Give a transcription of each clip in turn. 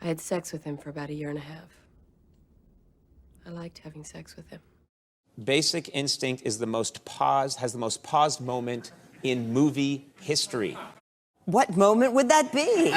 I had sex with him for about a year and a half. I liked having sex with him. Basic Instinct is has the most paused moment in movie history. What moment would that be?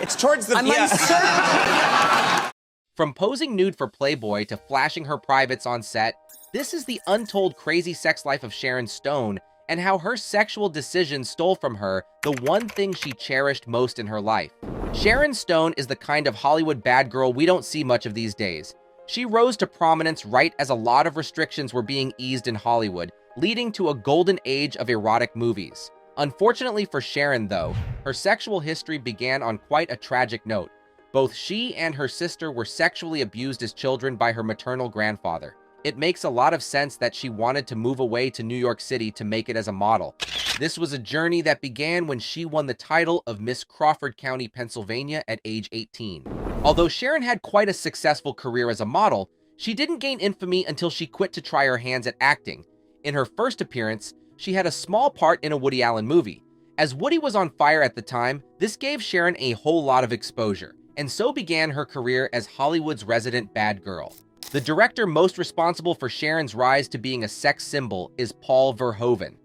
It's towards the... I'm uncertain. From posing nude for Playboy to flashing her privates on set, this is the untold crazy sex life of Sharon Stone and how her sexual decisions stole from her the one thing she cherished most in her life. Sharon Stone is the kind of Hollywood bad girl we don't see much of these days. She rose to prominence right as a lot of restrictions were being eased in Hollywood, leading to a golden age of erotic movies. Unfortunately for Sharon, though, her sexual history began on quite a tragic note. Both she and her sister were sexually abused as children by her maternal grandfather. It makes a lot of sense that she wanted to move away to New York City to make it as a model. This was a journey that began when she won the title of Miss Crawford County, Pennsylvania at age 18. Although Sharon had quite a successful career as a model, she didn't gain infamy until she quit to try her hands at acting. In her first appearance, she had a small part in a Woody Allen movie. As Woody was on fire at the time, this gave Sharon a whole lot of exposure, and so began her career as Hollywood's resident bad girl. The director most responsible for Sharon's rise to being a sex symbol is Paul Verhoeven.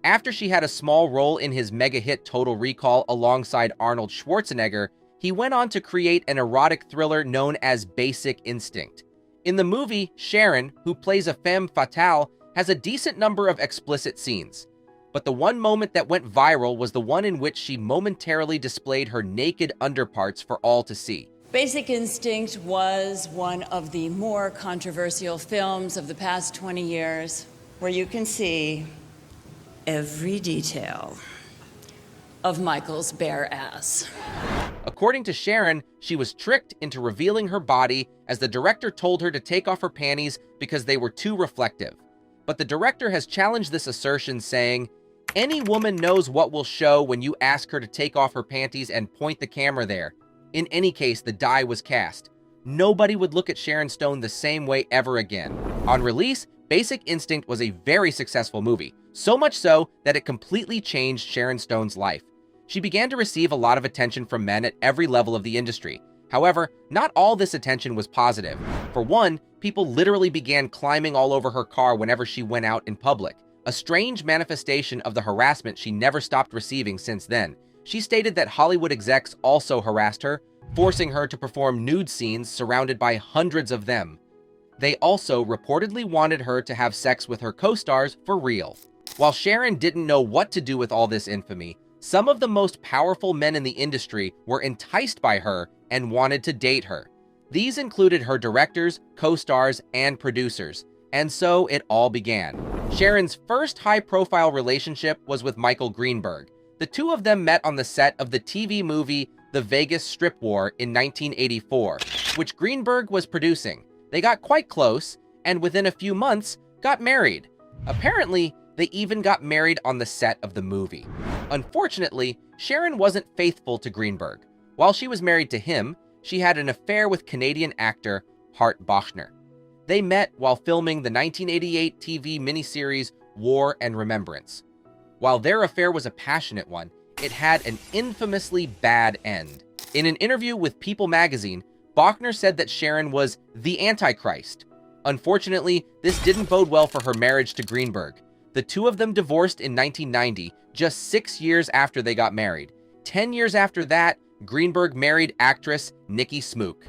After she had a small role in his mega-hit Total Recall alongside Arnold Schwarzenegger, he went on to create an erotic thriller known as Basic Instinct. In the movie, Sharon, who plays a femme fatale, has a decent number of explicit scenes. But the one moment that went viral was the one in which she momentarily displayed her naked underparts for all to see. Basic Instinct was one of the more controversial films of the past 20 years, where you can see every detail of Michael's bare ass. According to Sharon, she was tricked into revealing her body as the director told her to take off her panties because they were too reflective. But the director has challenged this assertion, saying, "Any woman knows what will show when you ask her to take off her panties and point the camera there. In any case, the die was cast. Nobody would look at Sharon Stone the same way ever again." On release, Basic Instinct was a very successful movie, so much so that it completely changed Sharon Stone's life. She began to receive a lot of attention from men at every level of the industry. However, not all this attention was positive. For one, people literally began climbing all over her car whenever she went out in public, a strange manifestation of the harassment she never stopped receiving since then. She stated that Hollywood execs also harassed her, forcing her to perform nude scenes surrounded by hundreds of them. They also reportedly wanted her to have sex with her co-stars for real. While Sharon didn't know what to do with all this infamy, some of the most powerful men in the industry were enticed by her and wanted to date her. These included her directors, co-stars, and producers. And so it all began. Sharon's first high-profile relationship was with Michael Greenberg. The two of them met on the set of the TV movie The Vegas Strip War in 1984, which Greenberg was producing. They got quite close, and within a few months, got married. Apparently, they even got married on the set of the movie. Unfortunately, Sharon wasn't faithful to Greenberg. While she was married to him, she had an affair with Canadian actor Hart Bochner. They met while filming the 1988 TV miniseries War and Remembrance. While their affair was a passionate one, it had an infamously bad end. In an interview with People magazine, Bochner said that Sharon was the Antichrist. Unfortunately, this didn't bode well for her marriage to Greenberg. The two of them divorced in 1990, just 6 years after they got married. 10 years after that, Greenberg married actress Nikki Smook.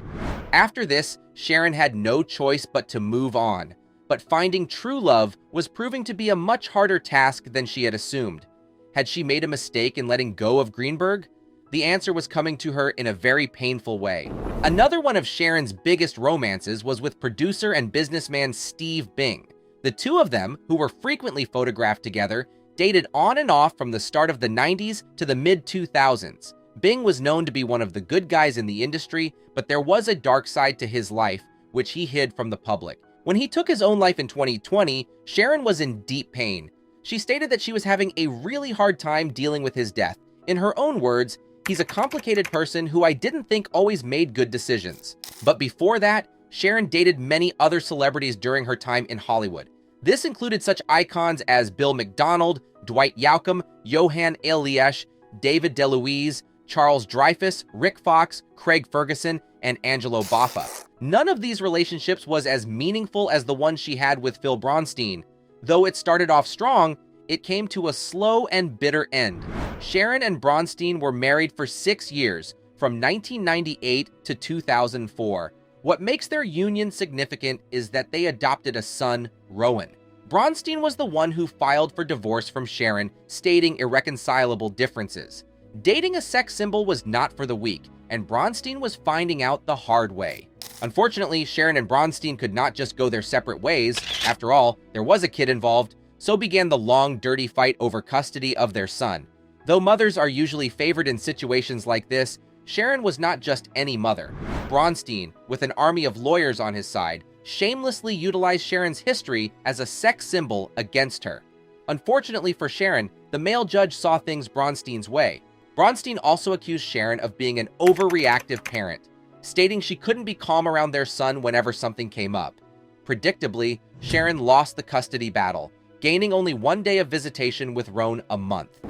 After this, Sharon had no choice but to move on. But finding true love was proving to be a much harder task than she had assumed. Had she made a mistake in letting go of Greenberg? The answer was coming to her in a very painful way. Another one of Sharon's biggest romances was with producer and businessman Steve Bing. The two of them, who were frequently photographed together, dated on and off from the start of the 90s to the mid-2000s. Bing was known to be one of the good guys in the industry, but there was a dark side to his life, which he hid from the public. When he took his own life in 2020, Sharon was in deep pain. She stated that she was having a really hard time dealing with his death. In her own words, "He's a complicated person who I didn't think always made good decisions." But before that, Sharon dated many other celebrities during her time in Hollywood. This included such icons as Bill McDonald, Dwight Yoakam, Johann Eliash, David DeLuise, Charles Dreyfus, Rick Fox, Craig Ferguson, and Angelo Baffa. None of these relationships was as meaningful as the one she had with Phil Bronstein. Though it started off strong, it came to a slow and bitter end. Sharon and Bronstein were married for 6 years, from 1998 to 2004. What makes their union significant is that they adopted a son, Rowan. Bronstein was the one who filed for divorce from Sharon, stating irreconcilable differences. Dating a sex symbol was not for the weak, and Bronstein was finding out the hard way. Unfortunately, Sharon and Bronstein could not just go their separate ways. After all, there was a kid involved, so began the long, dirty fight over custody of their son. Though mothers are usually favored in situations like this, Sharon was not just any mother. Bronstein, with an army of lawyers on his side, shamelessly utilized Sharon's history as a sex symbol against her. Unfortunately for Sharon, the male judge saw things Bronstein's way. Bronstein also accused Sharon of being an overreactive parent, stating she couldn't be calm around their son whenever something came up. Predictably, Sharon lost the custody battle, gaining only 1 day of visitation with Rowan a month.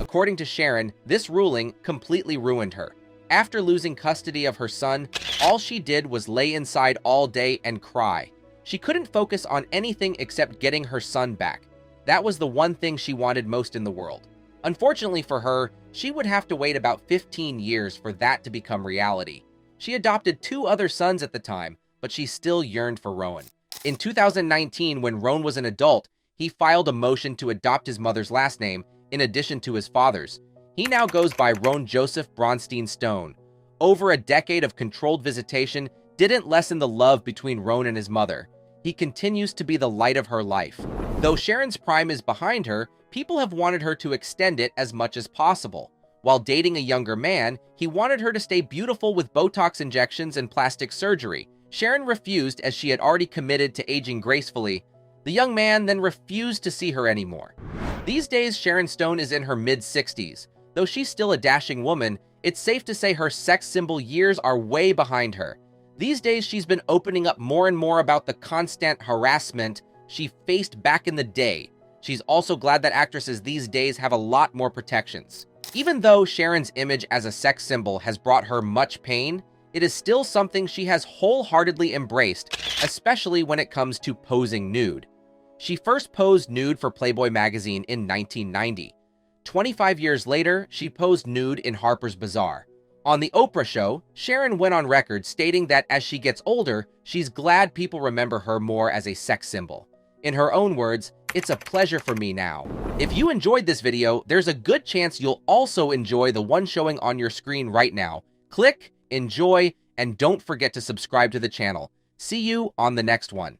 According to Sharon, this ruling completely ruined her. After losing custody of her son, all she did was lay inside all day and cry. She couldn't focus on anything except getting her son back. That was the one thing she wanted most in the world. Unfortunately for her, she would have to wait about 15 years for that to become reality. She adopted 2 other sons at the time, but she still yearned for Rowan. In 2019, when Rowan was an adult, he filed a motion to adopt his mother's last name in addition to his father's. He now goes by Rowan Joseph Bronstein Stone. Over a decade of controlled visitation didn't lessen the love between Rowan and his mother. He continues to be the light of her life. Though Sharon's prime is behind her, people have wanted her to extend it as much as possible. While dating a younger man, he wanted her to stay beautiful with Botox injections and plastic surgery. Sharon refused as she had already committed to aging gracefully. The young man then refused to see her anymore. These days, Sharon Stone is in her mid-60s. Though she's still a dashing woman, it's safe to say her sex symbol years are way behind her. These days, she's been opening up more and more about the constant harassment she faced back in the day. She's also glad that actresses these days have a lot more protections. Even though Sharon's image as a sex symbol has brought her much pain, it is still something she has wholeheartedly embraced, especially when it comes to posing nude. She first posed nude for Playboy magazine in 1990. 25 years later, she posed nude in Harper's Bazaar. On The Oprah Show, Sharon went on record stating that as she gets older, she's glad people remember her more as a sex symbol. In her own words, "It's a pleasure for me now." If you enjoyed this video, there's a good chance you'll also enjoy the one showing on your screen right now. Click, enjoy, and don't forget to subscribe to the channel. See you on the next one.